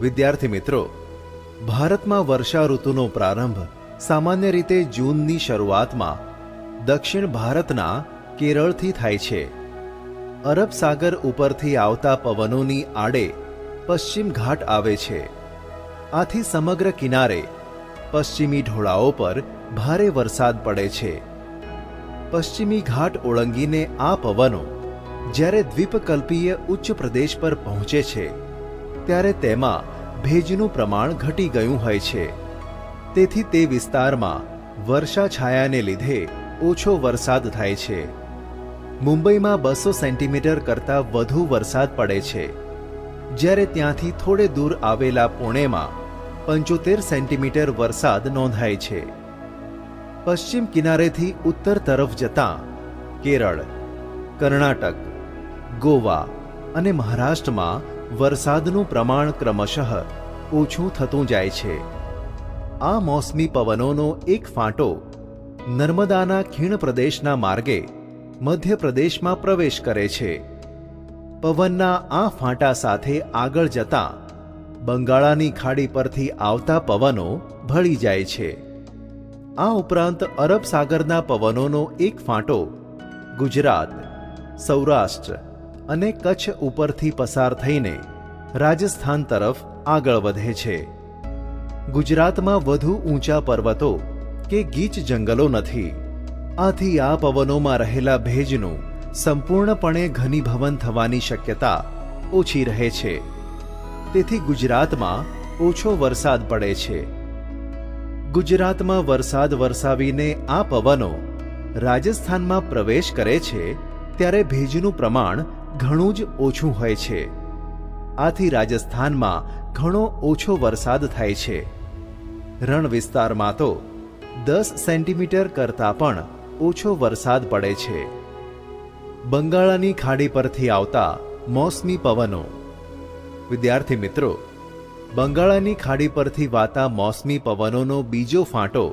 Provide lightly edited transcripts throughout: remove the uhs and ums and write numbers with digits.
વિદ્યાર્થી મિત્રો, ભારતમાં વર્ષા ઋતુનો પ્રારંભ સામાન્ય રીતે જૂનની શરૂઆતમાં દક્ષિણ ભારતના કેરળથી થાય છે. અરબ સાગર ઉપરથી આવતા પવનોની આડે પશ્ચિમ ઘાટ આવે છે. આથી સમગ્ર કિનારે પશ્ચિમી ઢોળાવો પર ભારે વરસાદ પડે છે. પશ્ચિમી ઘાટ ઓળંગીને આ પવનો જ્યારે દ્વીપકલ્પીય ઉચ્ચ પ્રદેશ પર પહોંચે છે ત્યારે તેમાં ભેજનું પ્રમાણ ઘટી ગયું હોય છે. તેથી તે વિસ્તારમાં વર્ષા છાયાને લીધે ઓછો વરસાદ થાય છે. મુંબઈમાં 200 સેન્ટીમીટર કરતાં વધુ વરસાદ પડે છે, જ્યારે ત્યાંથી થોડે દૂર આવેલા પુણેમાં 75 સેન્ટીમીટર વરસાદ નોંધાય છે. પશ્ચિમ કિનારેથી ઉત્તર તરફ જતાં કેરળ, કર્ણાટક, ગોવા અને મહારાષ્ટ્રમાં વરસાદનું પ્રમાણ ક્રમશઃ ઓછું થતું જાય છે. આ મોસમી પવનોનો એક ફાંટો નર્મદાના ખીણ પ્રદેશના માર્ગે મધ્યપ્રદેશમાં પ્રવેશ કરે છે. પવનના આ ફાંટા સાથે આગળ જતાં બંગાળાની ખાડી પરથી આવતા પવનો ભળી જાય છે. આ ઉપરાંત અરબ સાગરના પવનોનો એક ફાંટો ગુજરાત, સૌરાષ્ટ્ર અને કચ્છ ઉપરથી પસાર થઈને રાજસ્થાન તરફ આગળ વધે છે. ગુજરાતમાં વધુ ઊંચા પર્વતો કે ગીચ જંગલો નથી. આથી આ પવનોમાં રહેલા ભેજનું સંપૂર્ણપણે ઘનીભવન થવાની શક્યતા ઓછી રહે છે. તેથી ગુજરાતમાં ઓછો વરસાદ પડે છે. ગુજરાતમાં વરસાદ વરસાવીને આ પવનો રાજસ્થાનમાં પ્રવેશ કરે છે ત્યારે ભેજનું પ્રમાણ ઘણું જ ઓછું હોય છે. આથી રાજસ્થાનમાં ઘણો ઓછો વરસાદ થાય છે. રણ વિસ્તારમાં તો 10 સેન્ટીમીટર કરતાં પણ ઓછો વરસાદ પડે છે. બંગાળાની ખાડી પરથી આવતા મોસમી પવનો. વિદ્યાર્થી મિત્રો, બંગાળાની ખાડી પરથી વાતા મોસમી પવનોનો બીજો ફાંટો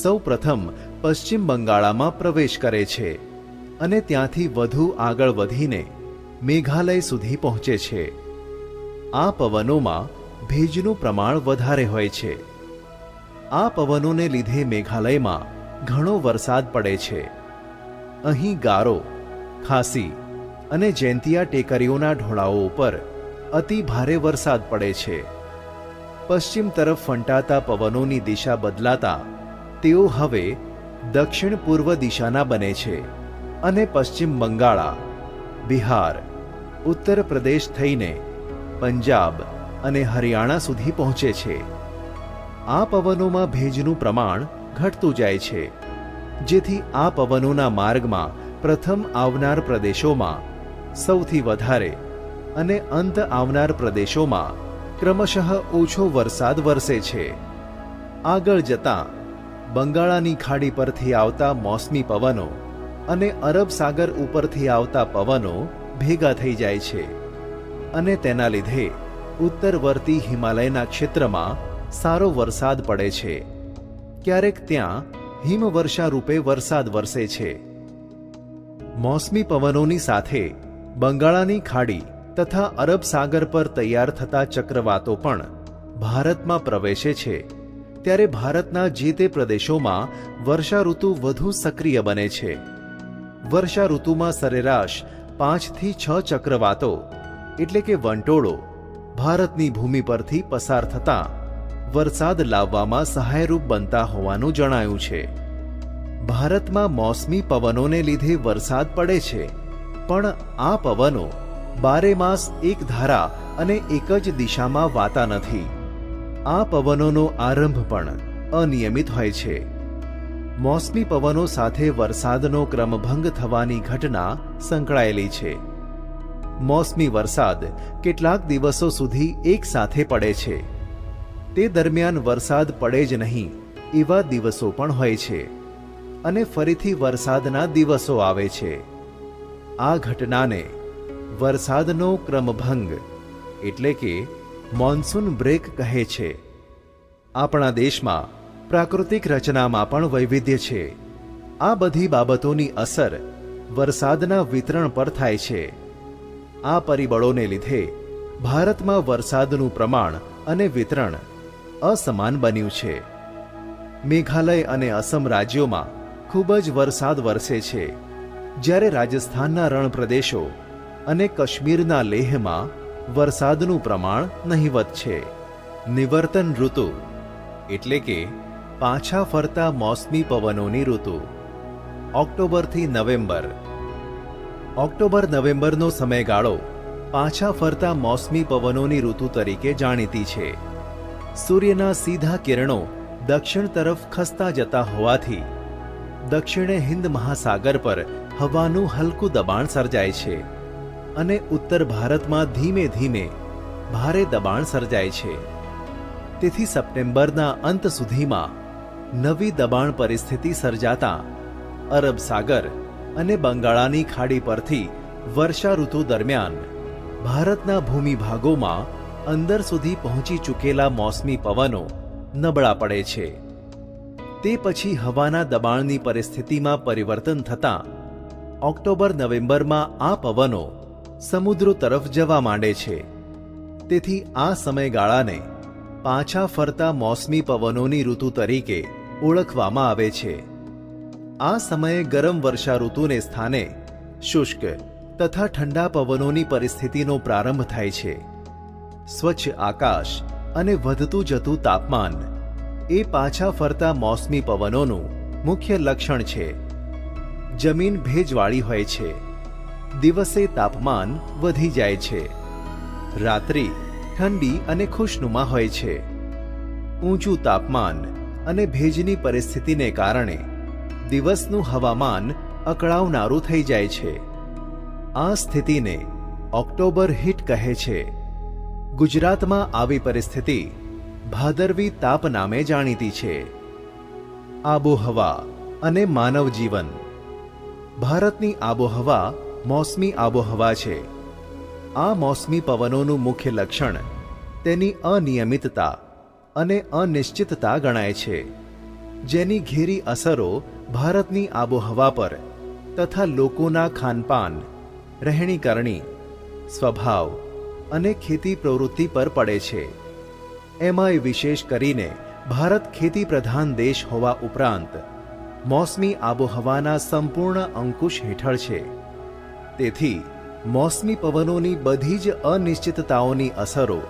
સૌ પ્રથમ પશ્ચિમ બંગાળામાં પ્રવેશ કરે છે અને ત્યાંથી વધુ આગળ વધીને મેઘાલય સુધી પહોંચે છે. આ પવનોમાં ભેજનું પ્રમાણ વધારે હોય છે. આ પવનોને લીધે મેઘાલયમાં ઘણો વરસાદ પડે છે. અહીં ગારો, ખાસી અને જૈંતિયા ટેકરીઓના ઢોળાવો ઉપર અતિ ભારે વરસાદ પડે છે. પશ્ચિમ તરફ ફંટાતા પવનોની દિશા બદલાતા તેઓ હવે દક્ષિણ પૂર્વ દિશાના બને છે અને પશ્ચિમ બંગાળા, બિહાર, ઉત્તર પ્રદેશ થઈને પંજાબ અને હરિયાણા સુધી પહોંચે છે. આ પવનોમાં ભેજનું પ્રમાણ ઘટતું જાય છે, જેથી આ પવનોના માર્ગમાં પ્રથમ આવનાર પ્રદેશોમાં સૌથી વધારે અને અંત આવનાર પ્રદેશોમાં ક્રમશઃ ઓછો વરસાદ વરસે છે. આગળ જતાં બંગાળાની ખાડી પરથી આવતા મોસમી પવનો અને અરબ સાગર ઉપરથી આવતા પવનો ભેગા થઈ જાય છે અને તેના લીધે ઉત્તરવર્તી હિમાલયના ક્ષેત્રમાં સારો વરસાદ પડે છે. ક્યારેક ત્યાં હિમવર્ષા રૂપે વરસાદ વરસે છે. મોસમી પવનોની સાથે બંગાળાની ખાડી તથા અરબ સાગર પર તૈયાર થતા ચક્રવાતો પણ ભારતમાં પ્રવેશે છે ત્યારે ભારતના જે તે પ્રદેશોમાં વર્ષા ઋતુ વધુ સક્રિય બને છે. વર્ષા ઋતુમાં સરેરાશ 5 થી 6 ચક્રવાતો એટલે કે વંટોળો ભારતની ભૂમિ પરથી પસાર થતાં વરસાદ લાવવામાં સહાયરૂપ બનતા હોવાનું જણાયું છે. ભારતમાં મોસમી પવનોને લીધે વરસાદ પડે છે, પણ આ પવનો 12 માસ એક ધારા અને એક જ દિશામાં વાતા નથી. આ પવનોનો આરંભ પણ અનિયમિત હોય છે. મોસમી પવનો સાથે વરસાદનો ક્રમભંગ થવાની ઘટના સંકળાયેલી છે. મોસમી વરસાદ કેટલાક દિવસો સુધી એક સાથે પડે છે. તે દરમિયાન વરસાદ પડે જ નહીં એવા દિવસો પણ હોય છે અને ફરીથી વરસાદના દિવસો આવે છે. આ ઘટનાને વરસાદનો ક્રમભંગ એટલે કે મોન્સૂન બ્રેક કહે છે. આપણા દેશમાં પ્રાકૃતિક રચનામાં પણ વૈવિધ્ય છે. આ બધી બાબતોની અસર વરસાદના વિતરણ પર થાય છે. આ પરિબળોને લીધે ભારતમાં વરસાદનું પ્રમાણ અને વિતરણ અસમાન બન્યું છે. મેઘાલય અને અસમ રાજ્યોમાં ખૂબ જ વરસાદ વરસે છે, જ્યારે રાજસ્થાનના રણ પ્રદેશો અને કાશ્મીરના લેહમાં વરસાદનું પ્રમાણ નહિવત છે. નિવર્તન ઋતુ એટલે કે પાછા ફરતા મોસમી પવનોની ઋતુ ઓક્ટોબરથી નવેમ્બર. ઓક્ટોબર નવેમ્બરનો સમયગાળો પાછા ફરતા મોસમી પવનોની ઋતુ તરીકે જાણીતી છે. સૂર્યના સીધા કિરણો દક્ષિણ તરફ ખસતા જતા હોવાથી દક્ષિણે હિન્દ મહાસાગર પર હવાનું હલકું દબાણ સર્જાય છે અને ઉત્તર ભારતમાં ધીમે ધીમે ભારે દબાણ સર્જાય છે. તેથી સપ્ટેમ્બરના અંત સુધીમાં નવી દબાણ પરિસ્થિતિ સર્જાતા અરબ સાગર અને બંગાળાની ખાડી પરથી વર્ષા ઋતુ દરમિયાન ભારતના ભૂમિભાગોમાં અંદર સુધી પહોંચી ચૂકેલા મોસમી પવનો નબળા પડે છે. તે પછી હવાના દબાણની પરિસ્થિતિમાં પરિવર્તન થતાં ઓક્ટોબર નવેમ્બરમાં આ પવનો સમુદ્રો તરફ જવા માંડે છે. તેથી આ સમયગાળાને પાછા ફરતા મોસમી પવનોની ઋતુ તરીકે ઓળખવામાં આવે છે. આ સમયે ગરમ વર્ષા ઋતુને સ્થાને શુષ્ક તથા ઠંડા પવનોની પરિસ્થિતિનો પ્રારંભ થાય છે. સ્વચ્છ આકાશ અને વધતું જતું તાપમાન એ પાછા ફરતા મોસમી પવનોનું મુખ્ય લક્ષણ છે. જમીન ભેજવાળી હોય છે. દિવસે તાપમાન વધી જાય છે. રાત્રિ ઠંડી અને ખુશનુમા હોય છે. ઊંચું તાપમાન અને ભેજની પરિસ્થિતિને કારણે દિવસનું હવામાન અકળાવનારું થઈ જાય છે. આ સ્થિતિને ઓક્ટોબર હીટ કહે છે. ગુજરાતમાં આવી પરિસ્થિતિ ભાદરવી તાપ નામે જાણીતી છે. આબોહવા અને માનવ જીવન. ભારતની આબોહવા મોસમી આબોહવા છે. આ મોસમી પવનોનું મુખ્ય લક્ષણ તેની અનિયમિતતા અને અનિશ્ચિતતા ગણાય છે, જેની ઘેરી અસરો ભારતની આબોહવા પર તથા લોકોના ખાનપાન, રહેણીકરણી, સ્વભાવ અને ખેતી પ્રવૃત્તિ પર પડે છે. એમાંય વિશેષ કરીને ભારત ખેતી પ્રધાન દેશ હોવા ઉપરાંત મોસમી આબોહવાના સંપૂર્ણ અંકુશ હેઠળ છે. તેથી મોસમી પવનોની બધી જ અનિશ્ચિતતાઓની અસરો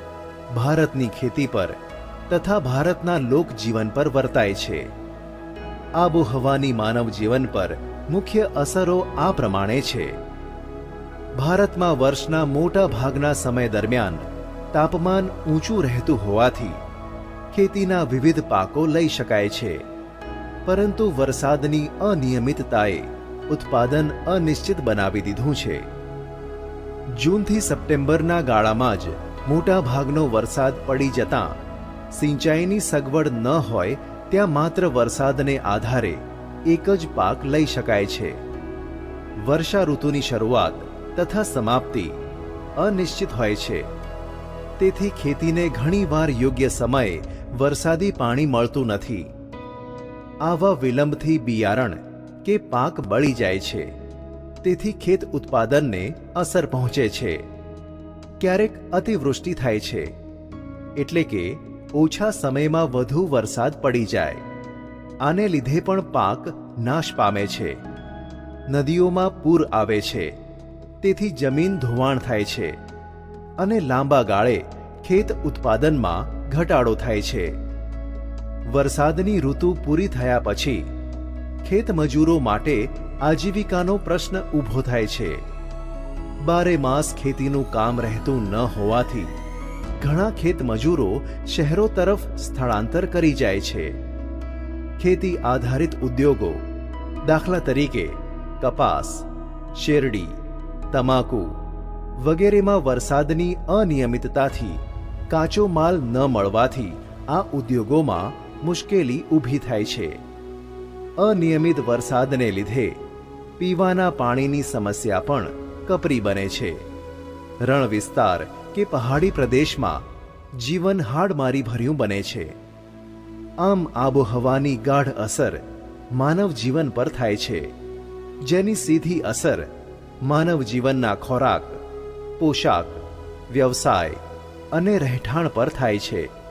ભારતની ખેતી પર તથા ભારતના લોકજીવન પર વર્તાય છે. આબોહવાની માનવ જીવન પર મુખ્ય અસરો આ પ્રમાણે છે. ભારતમાં વર્ષના મોટા ભાગના સમય દરમિયાન તાપમાન ઊંચું રહેતું હોવાથી ખેતીના વિવિધ પાકો લઈ શકાય છે, પરંતુ વરસાદની અનિયમિતતાએ ઉત્પાદન અનિશ્ચિત બનાવી દીધું છે. જૂનથી સપ્ટેમ્બરના ગાળામાં જ મોટા ભાગનો વરસાદ પડી જતાં સિંચાઈની સગવડ ન હોય ત્યાં માત્ર વરસાદને આધારે એક જ પાક લઈ શકાય છે. વર્ષા ઋતુની શરૂઆત તથા સમાપ્તિ અનિશ્ચિત હોય છે. તેથી ખેતીને ઘણીવાર યોગ્ય સમયે વરસાદી પાણી મળતું નથી. આવા વિલંબથી બિયારણ કે પાક બળી જાય છે. તેથી ખેત ઉત્પાદનને અસર પહોંચે છે. ક્યારેક અતિવૃષ્ટિ થાય છે, એટલે કે ઓછા સમયમાં વધુ વરસાદ પડી જાય. આને લીધે પણ પાક નાશ પામે છે. નદીઓમાં પૂર આવે છે, તેથી જમીન ધોવાણ થાય છે અને લાંબા ગાળે ખેત ઉત્પાદનમાં ઘટાડો થાય છે. વરસાદની ઋતુ પૂરી થયા પછી ખેત મજૂરો માટે આજીવિકાનો પ્રશ્ન ઊભો થાય છે. બારે માસ ખેતીનું કામ રહેતું ન હોવાથી ઘણા ખેત મજૂરો શહેરો તરફ સ્થળાંતર કરી જાય છે. ખેતી આધારિત ઉદ્યોગો, દાખલા તરીકે કપાસ, શેરડી, તમાકુ વગેરેમાં વરસાદની અનિયમિતતાથી કાચો માલ ન મળવાથી આ ઉદ્યોગોમાં મુશ્કેલી ઊભી થાય છે. અનિયમિત વરસાદને લીધે પીવાના પાણીની સમસ્યા પણ કપરી બને છે. રણ વિસ્તાર કે પહાડી પ્રદેશમાં જીવન હાડમારી ભર્યું બને છે. આમ આબોહવાની ગાઢ અસર માનવ જીવન પર થાય છે, જેની સીધી અસર માનવ જીવનના ખોરાક, પોશાક, વ્યવસાય અને રહેઠાણ પર થાય છે.